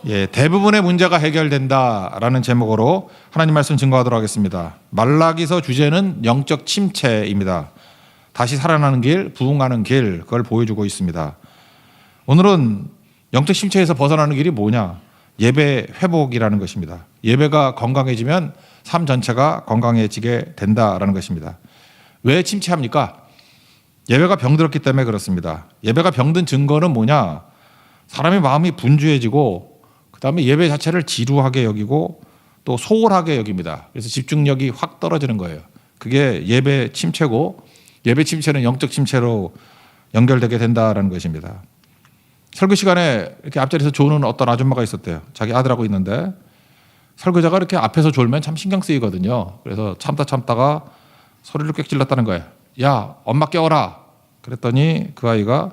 예, 대부분의 문제가 해결된다라는 제목으로 하나님 말씀 증거하도록 하겠습니다. 말라기서 주제는 영적 침체입니다. 다시 살아나는 길, 부흥하는 길, 그걸 보여주고 있습니다. 오늘은 영적 침체에서 벗어나는 길이 뭐냐? 예배 회복이라는 것입니다. 예배가 건강해지면 삶 전체가 건강해지게 된다라는 것입니다. 왜 침체합니까? 예배가 병들었기 때문에 그렇습니다. 예배가 병든 증거는 뭐냐? 사람의 마음이 분주해지고 그 다음에 예배 자체를 지루하게 여기고 또 소홀하게 여깁니다. 그래서 집중력이 확 떨어지는 거예요. 그게 예배 침체고, 예배 침체는 영적 침체로 연결되게 된다라는 것입니다. 설교 시간에 이렇게 앞자리에서 조는 어떤 아줌마가 있었대요. 자기 아들하고 있는데 설교자가 이렇게 앞에서 졸면 참 신경 쓰이거든요. 그래서 참다가 소리를 꽥 질렀다는 거예요. 야, 엄마 깨워라. 그랬더니 그 아이가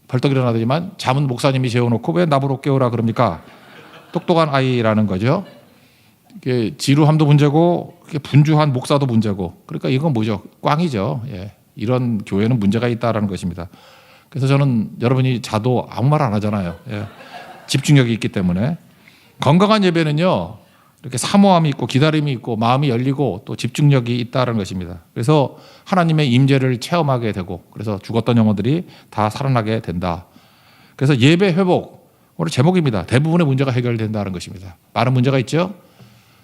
벌떡 일어나더니만 잠은 목사님이 재워놓고 왜 나보러 깨우라 그럽니까? 똑똑한 아이라는 거죠. 이게 지루함도 문제고 분주한 목사도 문제고, 그러니까 이건 뭐죠? 꽝이죠. 예. 이런 교회는 문제가 있다라는 것입니다. 그래서 저는 여러분이 자도 아무 말 안 하잖아요. 예. 집중력이 있기 때문에. 건강한 예배는요, 이렇게 사모함이 있고 기다림이 있고 마음이 열리고 또 집중력이 있다는 것입니다. 그래서 하나님의 임재를 체험하게 되고, 그래서 죽었던 영혼들이 다 살아나게 된다. 그래서 예배 회복, 오늘 제목입니다. 대부분의 문제가 해결된다는 것입니다. 많은 문제가 있죠?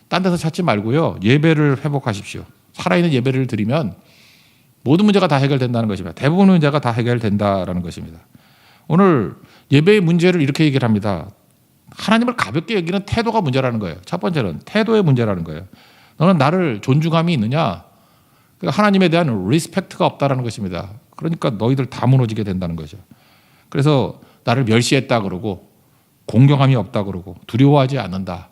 딴 데서 찾지 말고요, 예배를 회복하십시오. 살아있는 예배를 드리면 모든 문제가 다 해결된다는 것입니다. 대부분의 문제가 다 해결된다는 것입니다. 오늘 예배의 문제를 이렇게 얘기를 합니다. 하나님을 가볍게 여기는 태도가 문제라는 거예요. 첫 번째는 태도의 문제라는 거예요. 너는 나를 존중감이 있느냐? 그러니까 하나님에 대한 리스펙트가 없다라는 것입니다. 그러니까 너희들 다 무너지게 된다는 거죠. 그래서 나를 멸시했다 그러고 공경함이 없다 그러고 두려워하지 않는다.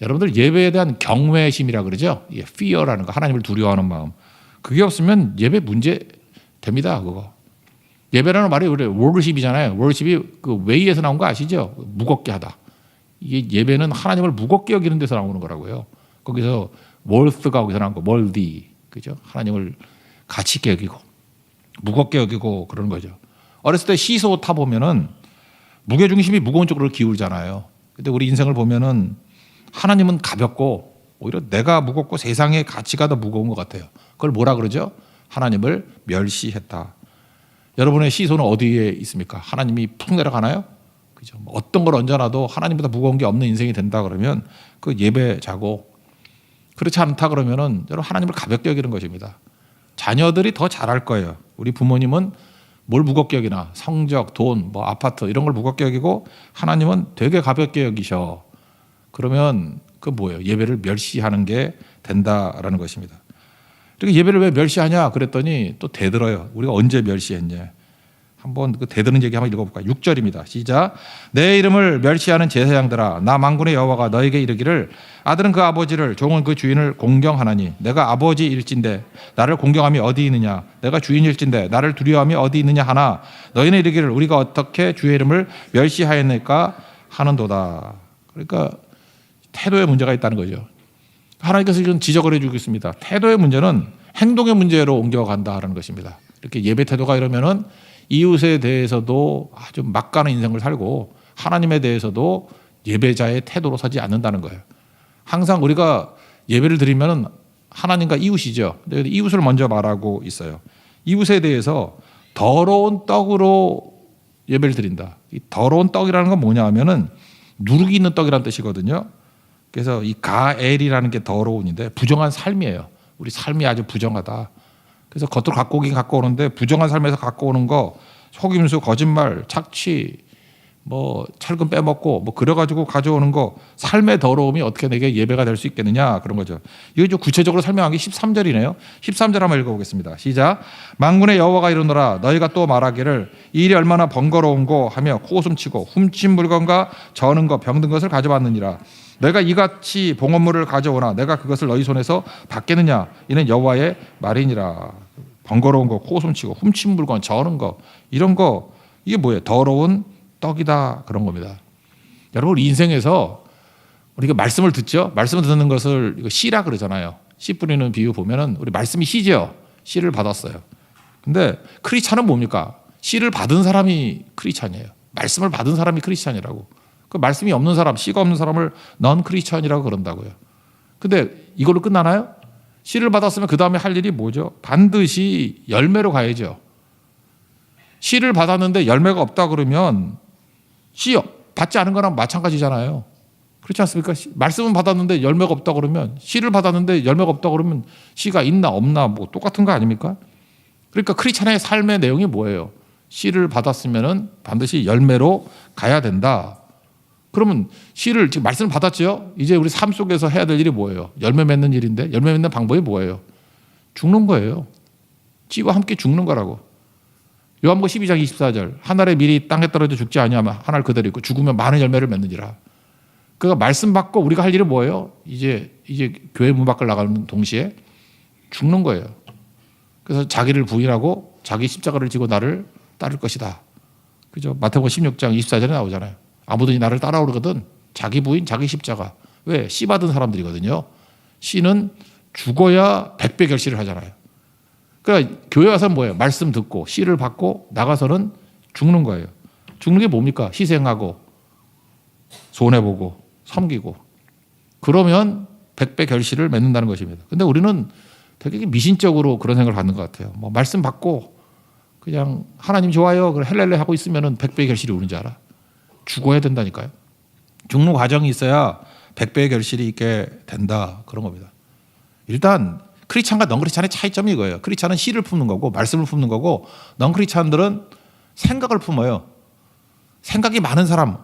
여러분들 예배에 대한 경외심이라 그러죠. fear라는 거, 하나님을 두려워하는 마음. 그게 없으면 예배 문제 됩니다. 그거. 예배라는 말이 우리 월십이잖아요. 월십이 그 웨이에서 나온 거 아시죠? 무겁게 하다. 이게 예배는 하나님을 무겁게 여기는 데서 나오는 거라고요. 거기서 worth가 거기서 나온 거, worthy, 그죠? 하나님을 가치 있게 여기고 무겁게 여기고 그러는 거죠. 어렸을 때 시소 타 보면은 무게 중심이 무거운 쪽으로 기울잖아요. 근데 우리 인생을 보면은 하나님은 가볍고 오히려 내가 무겁고 세상의 가치가 더 무거운 것 같아요. 그걸 뭐라 그러죠? 하나님을 멸시했다. 여러분의 시선은 어디에 있습니까? 하나님이 푹 내려가나요? 그죠? 어떤 걸 얹어놔도 하나님보다 무거운 게 없는 인생이 된다 그러면 그 예배자고, 그렇지 않다 그러면은 여러분 하나님을 가볍게 여기는 것입니다. 자녀들이 더 잘할 거예요. 우리 부모님은 뭘 무겁게 여기나, 성적, 돈, 뭐 아파트 이런 걸 무겁게 여기고 하나님은 되게 가볍게 여기셔. 그러면 그 뭐예요? 예배를 멸시하는 게 된다라는 것입니다. 이렇게 예배를 왜 멸시하냐 그랬더니 또 대들어요. 우리가 언제 멸시했냐. 한번 그 대드는 얘기 한번 읽어볼까요? 6절입니다. 시작. 내 이름을 멸시하는 제사장들아, 나 만군의 여호와가 너에게 이르기를 아들은 그 아버지를, 종은 그 주인을 공경하나니 내가 아버지일진데 나를 공경함이 어디 있느냐, 내가 주인일진데 나를 두려워함이 어디 있느냐 하나 너희는 이르기를 우리가 어떻게 주의 이름을 멸시하였을까 하는도다. 그러니까 태도에 문제가 있다는 거죠. 하나님께서 지금 지적을 해주고 있습니다. 태도의 문제는 행동의 문제로 옮겨간다는 것입니다. 이렇게 예배 태도가 이러면은 이웃에 대해서도 아주 막가는 인생을 살고 하나님에 대해서도 예배자의 태도로 서지 않는다는 거예요. 항상 우리가 예배를 드리면은 하나님과 이웃이죠. 근데 이웃을 먼저 말하고 있어요. 이웃에 대해서 더러운 떡으로 예배를 드린다. 이 더러운 떡이라는 건 뭐냐 하면은 누룩이 있는 떡이라는 뜻이거든요. 그래서 이 가엘이라는 게 더러운인데 부정한 삶이에요. 우리 삶이 아주 부정하다. 그래서 겉으로 갖고 오긴 갖고 오는데 부정한 삶에서 갖고 오는 거, 속임수, 거짓말, 착취, 뭐 철금 빼먹고 뭐 그래가지고 가져오는 거, 삶의 더러움이 어떻게 내게 예배가 될 수 있겠느냐 그런 거죠. 이거 좀 구체적으로 설명한 게 13절이네요. 13절 한번 읽어보겠습니다. 시작. 만군의 여호와가 이르노라 너희가 또 말하기를 이 일이 얼마나 번거로운고 하며 코웃음치고 훔친 물건과 저는 것 병든 것을 가져왔느니라. 내가 이같이 봉헌물을 가져오나 내가 그것을 너희 손에서 받겠느냐, 이는 여호와의 말이니라. 번거로운 거, 코웃음치고 훔친 물건, 저는 거, 이런 거, 이게 뭐예요? 더러운 떡이다, 그런 겁니다. 여러분 인생에서 우리가 말씀을 듣죠. 말씀을 듣는 것을 이거 씨라 그러잖아요. 씨 뿌리는 비유 보면은 우리 말씀이 씨죠. 씨를 받았어요. 근데 크리스찬은 뭡니까? 씨를 받은 사람이 크리스찬이에요. 말씀을 받은 사람이 크리스찬이라고. 그 말씀이 없는 사람, 씨가 없는 사람을 넌 크리스천이라고 그런다고요. 근데 이걸로 끝나나요? 씨를 받았으면 그 다음에 할 일이 뭐죠? 반드시 열매로 가야죠. 씨를 받았는데 열매가 없다 그러면 씨 받지 않은 거랑 마찬가지잖아요. 그렇지 않습니까? 말씀은 받았는데 열매가 없다 그러면, 씨를 받았는데 열매가 없다 그러면 씨가 있나 없나 뭐 똑같은 거 아닙니까? 그러니까 크리스찬의 삶의 내용이 뭐예요? 씨를 받았으면은 반드시 열매로 가야 된다. 그러면 씨를 지금 말씀을 받았죠? 이제 우리 삶 속에서 해야 될 일이 뭐예요? 열매 맺는 일인데, 열매 맺는 방법이 뭐예요? 죽는 거예요. 씨와 함께 죽는 거라고. 요한복음 12장 24절, 한 알의 밀이 땅에 떨어져 죽지 아니하면 한 알 그대로 있고 죽으면 많은 열매를 맺느니라. 그러니까 말씀 받고 우리가 할 일이 뭐예요? 이제 교회 문 밖을 나가는 동시에 죽는 거예요. 그래서 자기를 부인하고 자기 십자가를 지고 나를 따를 것이다. 그죠? 마태복음 16장 24절에 나오잖아요. 아무든지 나를 따라오거든 자기 부인, 자기 십자가. 왜? 씨 받은 사람들이거든요. 씨는 죽어야 100배 결실을 하잖아요. 그러니까 교회 와서는 뭐예요? 말씀 듣고 씨를 받고 나가서는 죽는 거예요. 죽는 게 뭡니까? 희생하고 손해보고 섬기고. 그러면 100배 결실을 맺는다는 것입니다. 근데 우리는 되게 미신적으로 그런 생각을 갖는 것 같아요. 뭐 말씀 받고 그냥 하나님 좋아요. 그래 헬렐레 하고 있으면은 100배의 결실이 오는 줄 알아. 죽어야 된다니까요. 죽는 과정이 있어야 100배의 결실이 있게 된다. 그런 겁니다. 일단 크리스찬과 넌크리스찬의 차이점이 이거예요. 크리스찬은 씨를 품는 거고 말씀을 품는 거고, 넌크리스찬들은 생각을 품어요. 생각이 많은 사람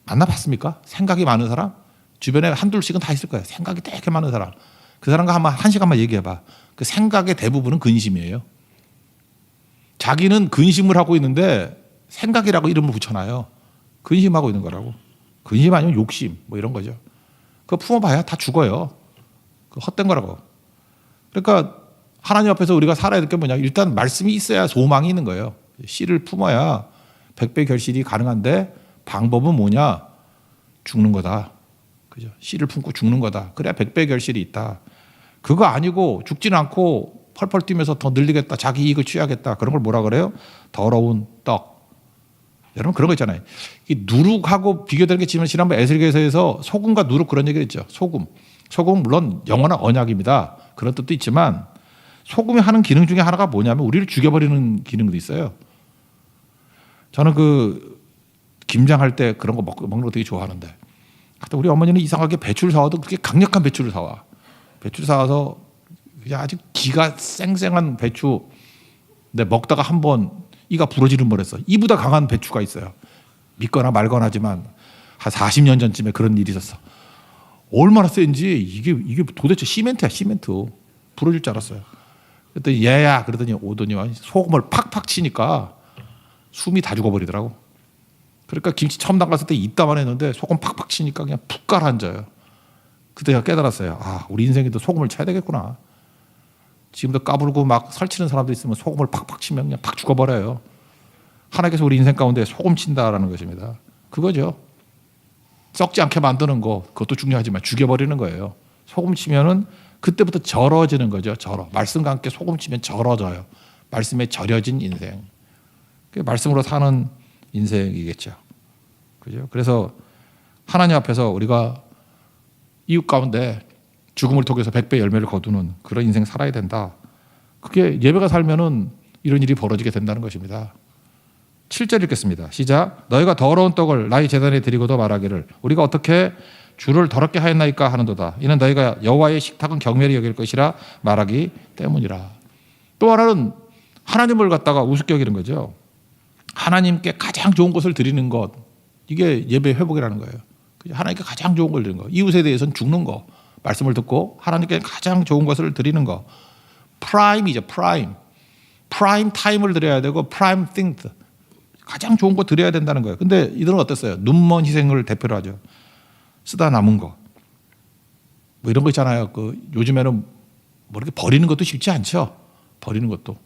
만나봤습니까? 생각이 많은 사람? 주변에 한둘씩은 다 있을 거예요. 생각이 되게 많은 사람. 그 사람과 한 시간만 얘기해봐. 그 생각의 대부분은 근심이에요. 자기는 근심을 하고 있는데 생각이라고 이름을 붙여놔요. 근심하고 있는 거라고. 근심 아니면 욕심 뭐 이런 거죠. 그거 품어봐야 다 죽어요. 그 헛된 거라고. 그러니까 하나님 앞에서 우리가 살아야 될 게 뭐냐. 일단 말씀이 있어야 소망이 있는 거예요. 씨를 품어야 100배 결실이 가능한데 방법은 뭐냐. 죽는 거다. 그죠? 씨를 품고 죽는 거다. 그래야 100배 결실이 있다. 그거 아니고 죽지는 않고 펄펄 뛰면서 더 늘리겠다. 자기 이익을 취하겠다. 그런 걸 뭐라 그래요? 더러운 떡. 여러분 그런 거 있잖아요. 이 누룩하고 비교되는 게 지난번 에스겔서에서 소금과 누룩 그런 얘기를 했죠. 소금은 물론 영원한 언약입니다. 그런 뜻도 있지만 소금이 하는 기능 중에 하나가 뭐냐면 우리를 죽여버리는 기능도 있어요. 저는 그 김장할 때 그런 거 먹는 거 되게 좋아하는데, 하여튼 우리 어머니는 이상하게 배추를 사와도 그렇게 강력한 배추를 사와. 배추를 사와서 그냥 아주 기가 쌩쌩한 배추. 근데 먹다가 한번 이가 부러지는 뻔했어. 이보다 강한 배추가 있어요. 믿거나 말거나 하지만 한 40년 전쯤에 그런 일이 있었어. 얼마나 센지 이게 도대체 시멘트야, 시멘트. 부러질 줄 알았어요. 그랬더니 얘야 그러더니 오더니 소금을 팍팍 치니까 숨이 다 죽어버리더라고. 그러니까 김치 처음 담갔을 때 입다만 했는데 소금 팍팍 치니까 그냥 푹 가라앉아요. 그때 깨달았어요. 아, 우리 인생에도 소금을 쳐야 되겠구나. 지금도 까불고 막 설치는 사람도 있으면 소금을 팍팍 치면 그냥 팍 죽어버려요. 하나님께서 우리 인생 가운데 소금 친다라는 것입니다. 그거죠. 썩지 않게 만드는 거, 그것도 중요하지만 죽여버리는 거예요. 소금 치면은 그때부터 절어지는 거죠. 절어. 말씀과 함께 소금 치면 절어져요. 말씀에 절여진 인생. 말씀으로 사는 인생이겠죠. 그죠? 그래서 하나님 앞에서 우리가 이웃 가운데 죽음을 통해서 100배 열매를 거두는 그런 인생 살아야 된다. 그게 예배가 살면은 이런 일이 벌어지게 된다는 것입니다. 7절 읽겠습니다. 시작. 너희가 더러운 떡을 나의 제단에 드리고도 말하기를 우리가 어떻게 주를 더럽게 하였나이까 하는도다. 이는 너희가 여호와의 식탁은 경멸히 여길 것이라 말하기 때문이라. 또 하나는 하나님을 갖다가 우습게 여기는 거죠. 하나님께 가장 좋은 것을 드리는 것. 이게 예배 회복이라는 거예요. 하나님께 가장 좋은 걸 드리는 거. 이웃에 대해서는 죽는 거. 말씀을 듣고 하나님께 가장 좋은 것을 드리는 거. 프라임이죠. 프라임 타임을 드려야 되고 프라임 띵트. 가장 좋은 거 드려야 된다는 거예요. 근데 이들은 어땠어요? 눈먼 희생을 대표로 하죠. 쓰다 남은 거. 뭐 이런 거 있잖아요. 그 요즘에는 뭐 이렇게 버리는 것도 쉽지 않죠. 버리는 것도.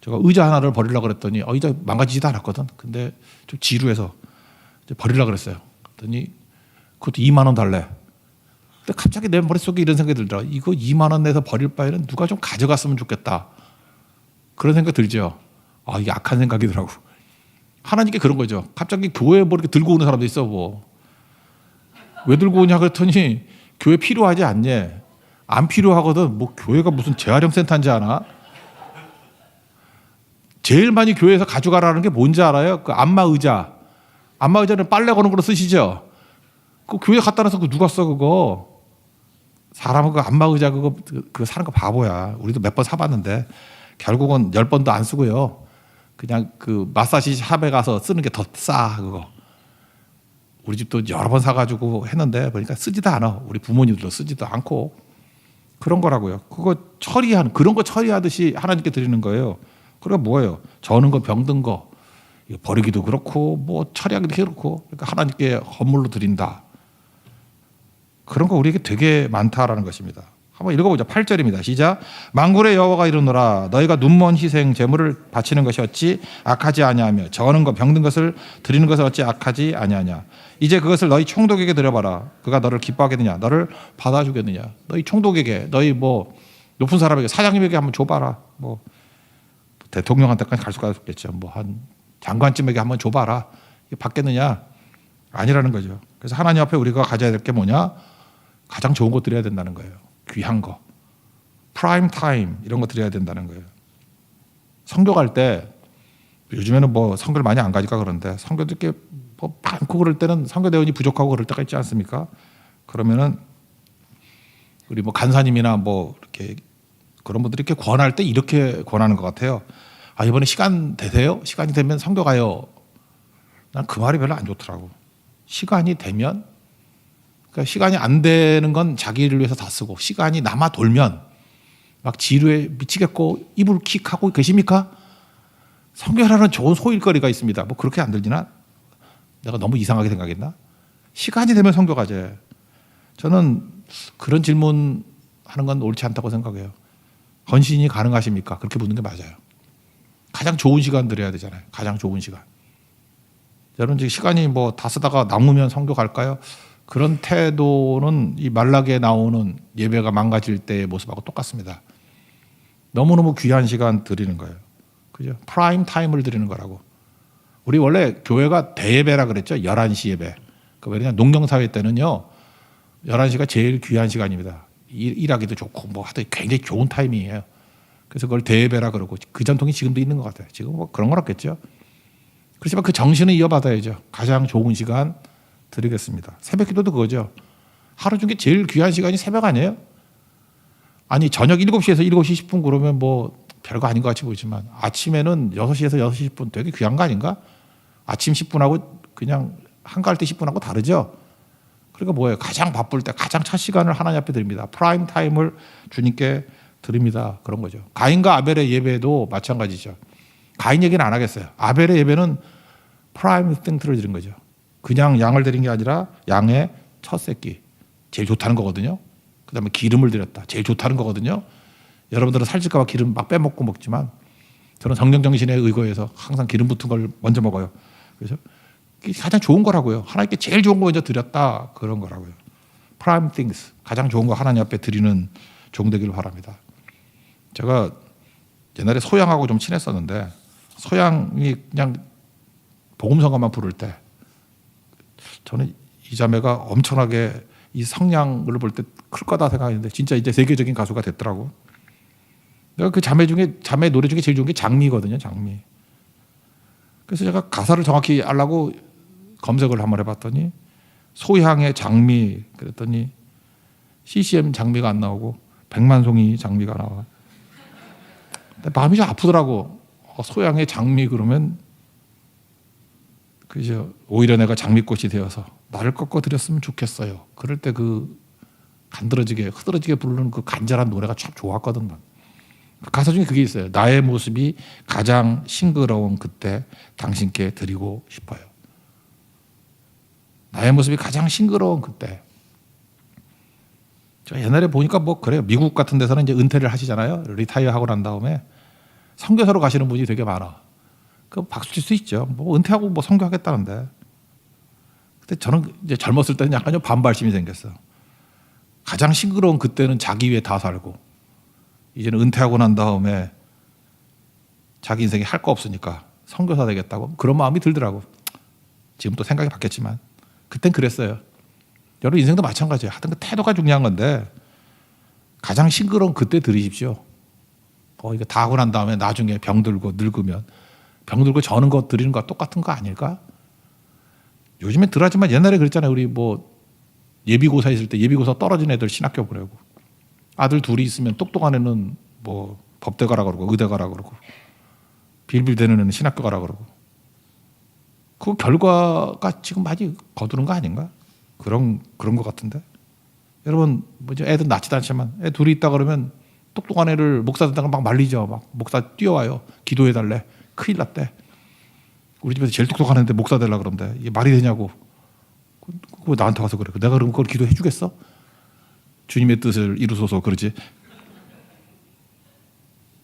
제가 의자 하나를 버리려고 그랬더니 의자 망가지지도 않았거든. 근데 좀 지루해서 버리려고 그랬어요. 그랬더니 그것도 2만 원 달래. 근데 갑자기 내 머릿속에 이런 생각이 들더라. 이거 2만 원 내서 버릴 바에는 누가 좀 가져갔으면 좋겠다. 그런 생각 들죠. 아, 이게 악한 생각이더라고. 하나님께 그런 거죠. 갑자기 교회에 뭐 이렇게 들고 오는 사람도 있어 뭐. 왜 들고 오냐 그랬더니 교회 필요하지 않냐. 안 필요하거든. 뭐 교회가 무슨 재활용 센터인지 아나? 제일 많이 교회에서 가져가라는 게 뭔지 알아요? 그 안마 의자. 안마 의자는 빨래 거는 거로 쓰시죠? 그 교회 갖다 놔서 그 누가 써 그거? 사람은 그 안마 의자 그거 사는 거 바보야. 우리도 몇 번 사봤는데 결국은 10번도 안 쓰고요. 그냥 그 마사지 샵에 가서 쓰는 게 더 싸 그거. 우리 집도 여러 번 사가지고 했는데 보니까 쓰지도 않아. 우리 부모님들도 쓰지도 않고 그런 거라고요. 그거 그런 거 처리하듯이 하나님께 드리는 거예요. 그러니까 뭐예요? 저는 거 병든 거 이거 버리기도 그렇고 뭐 처리하기도 그렇고 그러니까 하나님께 헌물로 드린다. 그런 거 우리에게 되게 많다라는 것입니다. 한번 읽어보자. 8절입니다. 시작. 만군의 여호와가 이르노라 너희가 눈먼 희생 제물을 바치는 것이 어찌 악하지 아니하며 저는 거 병든 것을 드리는 것을 어찌 악하지 아니하냐. 이제 그것을 너희 총독에게 드려봐라. 그가 너를 기뻐하겠느냐 너를 받아주겠느냐. 너희 총독에게 너희 뭐 높은 사람에게 사장님에게 한번 줘봐라. 뭐 대통령한테까지 갈 수가 없겠죠. 뭐 한 장관쯤에게 한번 줘봐라. 받겠느냐. 아니라는 거죠. 그래서 하나님 앞에 우리가 가져야 될 게 뭐냐. 가장 좋은 거 드려야 된다는 거예요. 귀한 거, 프라임 타임 이런 거 드려야 된다는 거예요. 성교 갈 때 요즘에는 뭐 성교를 많이 안 가니까 그런데 성교도 이렇게 뭐 많고 그럴 때는 성교 대원이 부족하고 그럴 때가 있지 않습니까? 그러면은 우리 뭐 간사님이나 뭐 이렇게 그런 분들이 이렇게 권할 때 이렇게 권하는 것 같아요. 아 이번에 시간 되세요? 시간이 되면 성교 가요. 난 그 말이 별로 안 좋더라고. 시간이 되면 그러니까 시간이 안 되는 건 자기를 위해서 다 쓰고 시간이 남아 돌면 막 지루해 미치겠고 이불 킥하고 계십니까? 성교하라는 좋은 소일거리가 있습니다. 뭐 그렇게 안 들리나? 내가 너무 이상하게 생각했나? 시간이 되면 성교 가재. 저는 그런 질문 하는 건 옳지 않다고 생각해요. 헌신이 가능하십니까? 그렇게 묻는 게 맞아요. 가장 좋은 시간 드려야 되잖아요. 가장 좋은 시간. 여러분 시간이 뭐 다 쓰다가 남으면 성교 갈까요? 그런 태도는 이 말라기에 나오는 예배가 망가질 때의 모습하고 똑같습니다. 너무너무 귀한 시간 드리는 거예요. 그죠? 프라임 타임을 드리는 거라고. 우리 원래 교회가 대예배라 그랬죠. 11시 예배. 왜냐하면 농경사회 때는요. 11시가 제일 귀한 시간입니다. 일하기도 좋고 뭐 하여튼 굉장히 좋은 타이밍이에요. 그래서 그걸 대예배라 그러고 그 전통이 지금도 있는 것 같아요. 지금 뭐 그런 건 없겠죠. 그렇지만 그 정신을 이어받아야죠. 가장 좋은 시간 드리겠습니다. 새벽 기도도 그거죠. 하루 중에 제일 귀한 시간이 새벽 아니에요? 아니 저녁 7시에서 7시 10분 그러면 뭐 별거 아닌 것 같이 보이지만 아침에는 6시에서 6시 10분 되게 귀한 거 아닌가? 아침 10분하고 그냥 한가할 때 10분하고 다르죠. 그러니까 뭐예요? 가장 바쁠 때 가장 첫 시간을 하나님 앞에 드립니다. 프라임 타임을 주님께 드립니다. 그런 거죠. 가인과 아벨의 예배도 마찬가지죠. 가인 얘기는 안 하겠어요. 아벨의 예배는 프라임 땡트를 드린 거죠. 그냥 양을 드린 게 아니라 양의 첫 새끼. 제일 좋다는 거거든요. 그 다음에 기름을 드렸다. 제일 좋다는 거거든요. 여러분들은 살찔까 봐 기름 막 빼먹고 먹지만 저는 성경 정신에 의거해서 항상 기름 붙은 걸 먼저 먹어요. 그래서 가장 좋은 거라고요. 하나님께 제일 좋은 거 먼저 드렸다. 그런 거라고요. prime things. 가장 좋은 거 하나님 앞에 드리는 종 되기를 바랍니다. 제가 옛날에 소양하고 좀 친했었는데 소양이 그냥 복음성가만 부를 때 저는 이 자매가 엄청나게 이 성량을 볼 때 클 거다 생각했는데 진짜 이제 세계적인 가수가 됐더라고. 내가 그 자매 노래 중에 제일 좋은 게 장미거든요. 장미. 그래서 제가 가사를 정확히 알라고 검색을 한번 해봤더니 소향의 장미 그랬더니 CCM 장미가 안 나오고 백만송이 장미가 나와. 마음이 좀 아프더라고. 소향의 장미 그러면 그죠. 오히려 내가 장미꽃이 되어서 나를 꺾어 드렸으면 좋겠어요. 그럴 때 그 간드러지게 흐드러지게 부르는 그 간절한 노래가 참 좋았거든. 가사 중에 그게 있어요. 나의 모습이 가장 싱그러운 그때 당신께 드리고 싶어요. 나의 모습이 가장 싱그러운 그때. 제가 옛날에 보니까 뭐 그래요. 미국 같은 데서는 이제 은퇴를 하시잖아요. 리타이어 하고 난 다음에 선교사로 가시는 분이 되게 많아. 그 박수 칠 수 있죠. 뭐 은퇴하고 뭐 선교하겠다는데. 근데 저는 이제 젊었을 때는 약간 좀 반발심이 생겼어. 가장 싱그러운 그때는 자기 위해 다 살고 이제는 은퇴하고 난 다음에 자기 인생에 할 거 없으니까 선교사 되겠다고 그런 마음이 들더라고. 지금 또 생각이 바뀌었지만 그땐 그랬어요. 여러분 인생도 마찬가지예요. 하여튼 그 태도가 중요한 건데 가장 싱그러운 그때 들으십시오. 이거 다 하고 난 다음에 나중에 병들고 늙으면 병들고 저는 거 드리는 거 똑같은 거 아닐까? 요즘에 덜하지만 옛날에 그랬잖아요. 우리 뭐 예비고사 있을 때 예비고사 떨어진 애들 신학교 보내고 아들 둘이 있으면 똑똑한 애는 뭐 법대 가라 그러고 의대 가라 그러고 빌빌대는 애는 신학교 가라 그러고 그 결과가 지금 많이 거두는 거 아닌가? 그런 것 같은데. 여러분 뭐죠? 애들 낳지도 않지만 애 둘이 있다 그러면 똑똑한 애를 목사 된다고 막 말리죠. 막 목사 뛰어와요. 기도해 달래. 큰일 났대. 우리 집에서 제일 똑똑한 애인데 목사 되려고 그러는데 이게 말이 되냐고. 왜 나한테 와서 그래? 내가 그럼 그걸 기도해 주겠어? 주님의 뜻을 이루소서 그러지.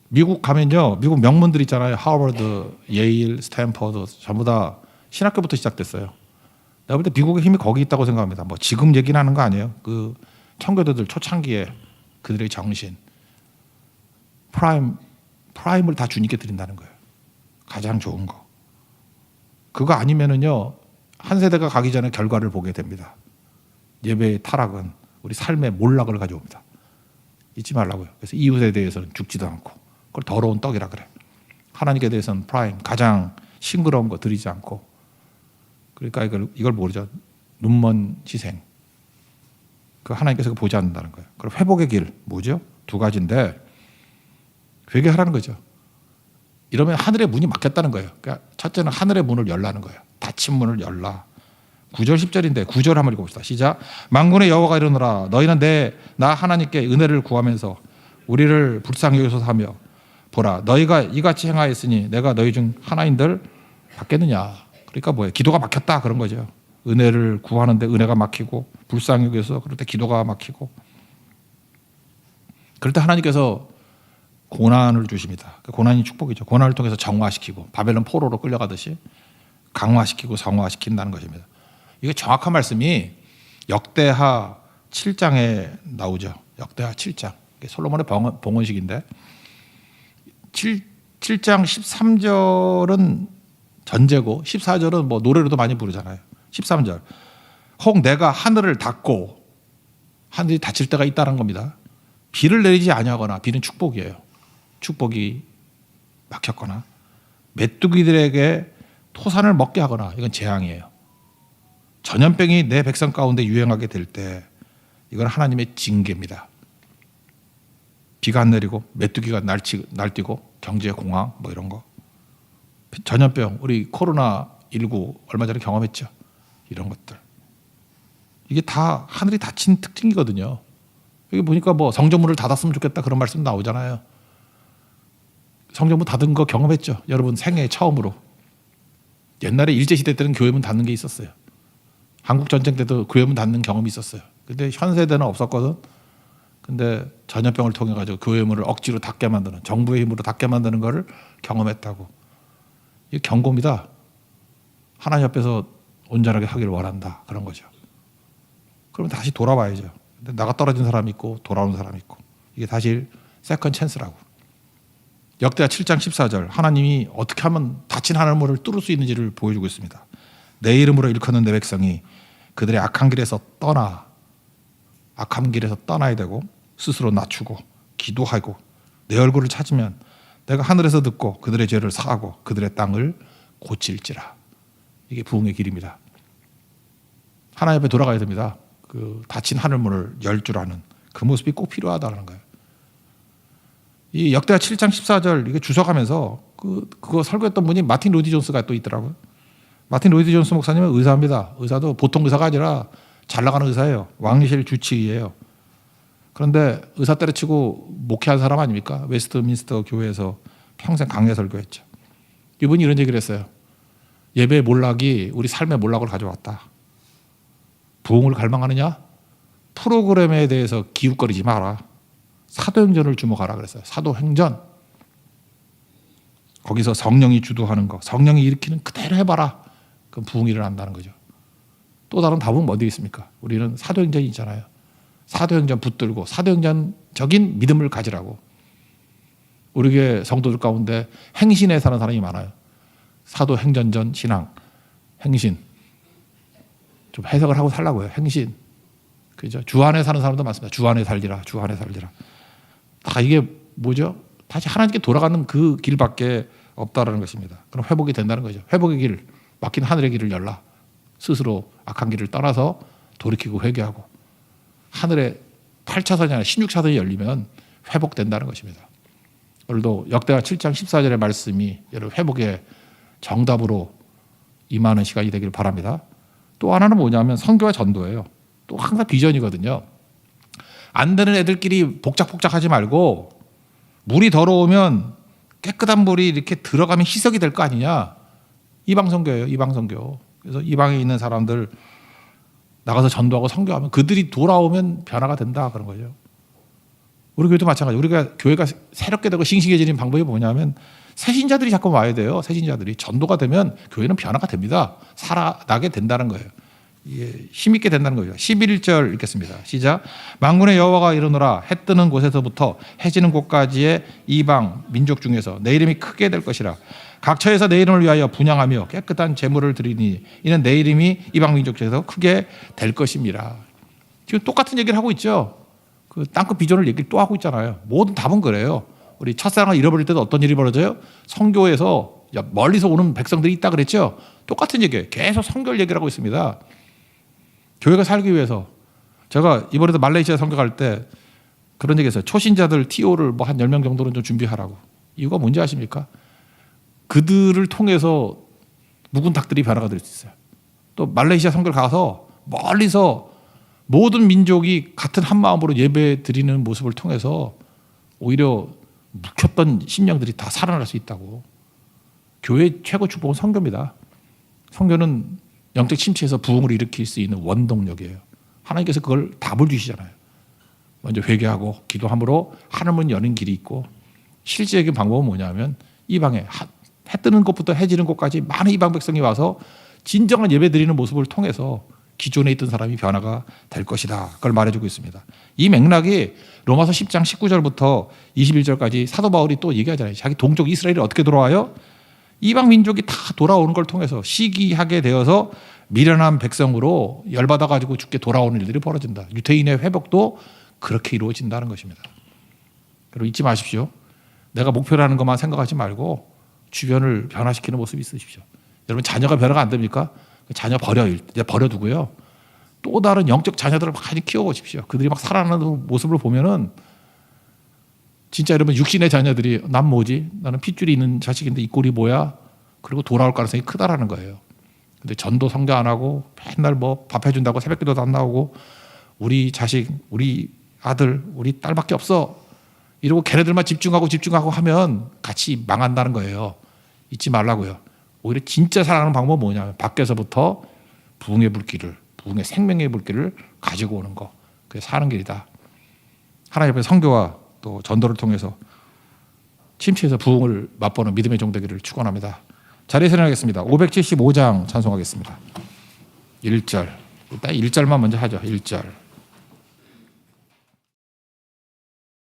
미국 가면요. 미국 명문들 있잖아요. 하버드, 예일, 스탠퍼드 전부 다 신학교부터 시작됐어요. 내가 볼 때 미국의 힘이 거기 있다고 생각합니다. 뭐 지금 얘기는 하는 거 아니에요. 그 청교도들 초창기에 그들의 정신 프라임을 다 주님께 드린다는 거예요. 가장 좋은 거. 그거 아니면은요. 한 세대가 가기 전에 결과를 보게 됩니다. 예배의 타락은 우리 삶의 몰락을 가져옵니다. 잊지 말라고요. 그래서 이웃에 대해서는 죽지도 않고 그걸 더러운 떡이라 그래. 하나님께 대해서는 프라임 가장 싱그러운 거 드리지 않고 그러니까 이걸 모르죠. 눈먼 희생. 그 하나님께서 보지 않는다는 거예요. 그럼 회복의 길 뭐죠? 두 가지인데 회개하라는 거죠. 이러면 하늘의 문이 막혔다는 거예요. 그러니까 첫째는 하늘의 문을 열라는 거예요. 닫힌 문을 열라. 9절 10절인데 9절 한번 읽어봅시다. 시작. 만군의 여호와가 이르노라 너희는 나 하나님께 은혜를 구하면서 우리를 불쌍히 여기소서 하며 보라 너희가 이같이 행하였으니 내가 너희 중 하나인들 받겠느냐. 그러니까 뭐예요? 기도가 막혔다 그런 거죠. 은혜를 구하는데 은혜가 막히고 불쌍히 여기서 그럴 때 기도가 막히고 그럴 때 하나님께서 고난을 주십니다. 고난이 축복이죠. 고난을 통해서 정화시키고 바벨론 포로로 끌려가듯이 강화시키고 성화시킨다는 것입니다. 이게 정확한 말씀이 역대하 7장에 나오죠. 역대하 7장. 솔로몬의 봉헌식인데 7장 13절은 전제고 14절은 뭐 노래로도 많이 부르잖아요. 13절. 혹 내가 하늘을 닫고 하늘이 닫힐 때가 있다는 겁니다. 비를 내리지 아니하거나 비는 축복이에요. 축복이 막혔거나 메뚜기들에게 토산을 먹게 하거나 이건 재앙이에요. 전염병이 내 백성 가운데 유행하게 될 때 이건 하나님의 징계입니다. 비가 안 내리고 메뚜기가 날뛰고 경제 공황 뭐 이런 거. 전염병 우리 코로나19 얼마 전에 경험했죠. 이런 것들. 이게 다 하늘이 닫힌 특징이거든요. 여기 보니까 뭐 성전문을 닫았으면 좋겠다 그런 말씀 나오잖아요. 성전문 닫은 거 경험했죠. 여러분 생애 처음으로. 옛날에 일제시대 때는 교회문 닫는 게 있었어요. 한국전쟁 때도 교회문 닫는 경험이 있었어요. 근데 현 세대는 없었거든. 근데 전염병을 통해 가지고 교회문을 억지로 닫게 만드는 정부의 힘으로 닫게 만드는 거를 경험했다고. 이게 경고입니다. 하나님 앞에서 온전하게 하기를 원한다. 그런 거죠. 그럼 다시 돌아와야죠. 근데 나가 떨어진 사람이 있고 돌아오는 사람이 있고 이게 사실 세컨 찬스라고. 역대하 7장 14절 하나님이 어떻게 하면 닫힌 하늘문을 뚫을 수 있는지를 보여주고 있습니다. 내 이름으로 일컫는 내 백성이 그들의 악한 길에서 떠나야 되고 스스로 낮추고 기도하고 내 얼굴을 찾으면 내가 하늘에서 듣고 그들의 죄를 사하고 그들의 땅을 고칠지라. 이게 부흥의 길입니다. 하나님 앞에 돌아가야 됩니다. 그 닫힌 하늘문을 열 줄 아는 그 모습이 꼭 필요하다는 거예요. 이 역대하 7장 14절 이게 주석하면서 그거 설교했던 분이 마틴 로이드 존스가 또 있더라고요. 마틴 로이드 존스 목사님은 의사입니다. 의사도 보통 의사가 아니라 잘 나가는 의사예요. 왕실 주치의예요. 그런데 의사 때려치고 목회한 사람 아닙니까? 웨스트민스터 교회에서 평생 강해 설교했죠. 이분이 이런 얘기를 했어요. 예배의 몰락이 우리 삶의 몰락을 가져왔다. 부흥을 갈망하느냐? 프로그램에 대해서 기웃거리지 마라. 사도행전을 주목하라 그랬어요. 사도행전. 거기서 성령이 주도하는 거, 성령이 일으키는 그대로 해봐라. 그럼 부흥이 일어난다는 거죠. 또 다른 답은 어디 있습니까? 우리는 사도행전이 있잖아요. 사도행전 붙들고 사도행전적인 믿음을 가지라고. 우리 교회 성도들 가운데 행신에 사는 사람이 많아요. 사도행전전 신앙, 행신. 좀 해석을 하고 살라고요. 행신. 그죠? 주 안에 사는 사람도 많습니다. 주 안에 살리라. 주 안에 살리라. 다 이게 뭐죠? 다시 하나님께 돌아가는 그 길밖에 없다라는 것입니다. 그럼 회복이 된다는 거죠. 회복의 길, 막힌 하늘의 길을 열라. 스스로 악한 길을 떠나서 돌이키고 회개하고 하늘의 8차선이 아니라 16차선이 열리면 회복된다는 것입니다. 오늘도 역대하 7장 14절의 말씀이 여러분 회복의 정답으로 임하는 시간이 되길 바랍니다. 또 하나는 뭐냐면 선교와 전도예요. 또 항상 비전이거든요. 안 되는 애들끼리 복작복작하지 말고 물이 더러우면 깨끗한 물이 이렇게 들어가면 희석이 될 거 아니냐. 이방 선교예요. 이방 선교. 그래서 이방에 있는 사람들 나가서 전도하고 선교하면 그들이 돌아오면 변화가 된다 그런 거죠. 우리 교회도 마찬가지. 우리가 교회가 새롭게 되고 싱싱해지는 방법이 뭐냐면 새신자들이 자꾸 와야 돼요. 새신자들이 전도가 되면 교회는 변화가 됩니다. 살아나게 된다는 거예요. 힘있게 된다는 거죠. 11절 읽겠습니다. 시작. 만군의 여호와가 이르노라. 해 뜨는 곳에서부터 해 지는 곳까지의 이방 민족 중에서 내 이름이 크게 될 것이라. 각처에서 내 이름을 위하여 분향하며 깨끗한 제물을 드리니 이는 내 이름이 이방 민족 중에서 크게 될 것입니다. 지금 똑같은 얘기를 하고 있죠. 그 땅끝 비전을 얘기를 또 하고 있잖아요. 모든 답은 그래요. 우리 첫사랑을 잃어버릴 때도 어떤 일이 벌어져요? 선교에서 멀리서 오는 백성들이 있다 그랬죠. 똑같은 얘기예요. 계속 선교를 얘기를 하고 있습니다. 교회가 살기 위해서 제가 이번에도 말레이시아 선교 갈 때 그런 얘기했어요. 초신자들 TO를 뭐 한 10명 정도는 좀 준비하라고. 이유가 뭔지 아십니까? 그들을 통해서 묵은 닭들이 변화가 될 수 있어요. 또 말레이시아 선교를 가서 멀리서 모든 민족이 같은 한 마음으로 예배 드리는 모습을 통해서 오히려 묵혔던 심령들이 다 살아날 수 있다고. 교회의 최고 축복은 선교입니다. 선교는 영적 침체에서 부흥을 일으킬 수 있는 원동력이에요. 하나님께서 그걸 답을 주시잖아요. 먼저 회개하고 기도함으로 하늘문 여는 길이 있고 실제적인 방법은 뭐냐면 이방에 해 뜨는 곳부터 해 지는 곳까지 많은 이방 백성이 와서 진정한 예배 드리는 모습을 통해서 기존에 있던 사람이 변화가 될 것이다. 그걸 말해주고 있습니다. 이 맥락이 로마서 10장 19절부터 21절까지 사도 바울이 또 얘기하잖아요. 자기 동족 이스라엘이 어떻게 돌아와요? 이방 민족이 다 돌아오는 걸 통해서 시기하게 되어서 미련한 백성으로 열받아가지고 죽게 돌아오는 일들이 벌어진다. 유대인의 회복도 그렇게 이루어진다는 것입니다. 그리고 잊지 마십시오. 내가 목표라는 것만 생각하지 말고 주변을 변화시키는 모습이 있으십시오. 여러분 자녀가 변화가 안 됩니까? 자녀 이제 버려두고요. 또 다른 영적 자녀들을 많이 키워보십시오. 그들이 막 살아나는 모습을 보면은 진짜 여러분 육신의 자녀들이 난 뭐지? 나는 핏줄이 있는 자식인데 이 꼴이 뭐야? 그리고 돌아올 가능성이 크다라는 거예요. 근데 전도 성교 안 하고 맨날 뭐 밥 해준다고 새벽기도도 안 나오고 우리 자식, 우리 아들, 우리 딸밖에 없어. 이러고 걔네들만 집중하고 하면 같이 망한다는 거예요. 잊지 말라고요. 오히려 진짜 살아가는 방법은 뭐냐면 밖에서부터 부흥의 불길을, 부흥의 생명의 불길을 가지고 오는 거. 그게 사는 길이다. 하나님 앞에 선교와 또 전도를 통해서 침체에서 부흥을 맛보는 믿음의 종되기를 축원합니다. 자리에서 일어나겠습니다. 575장 찬송하겠습니다. 1절. 일단 1절만 먼저 하죠. 1절.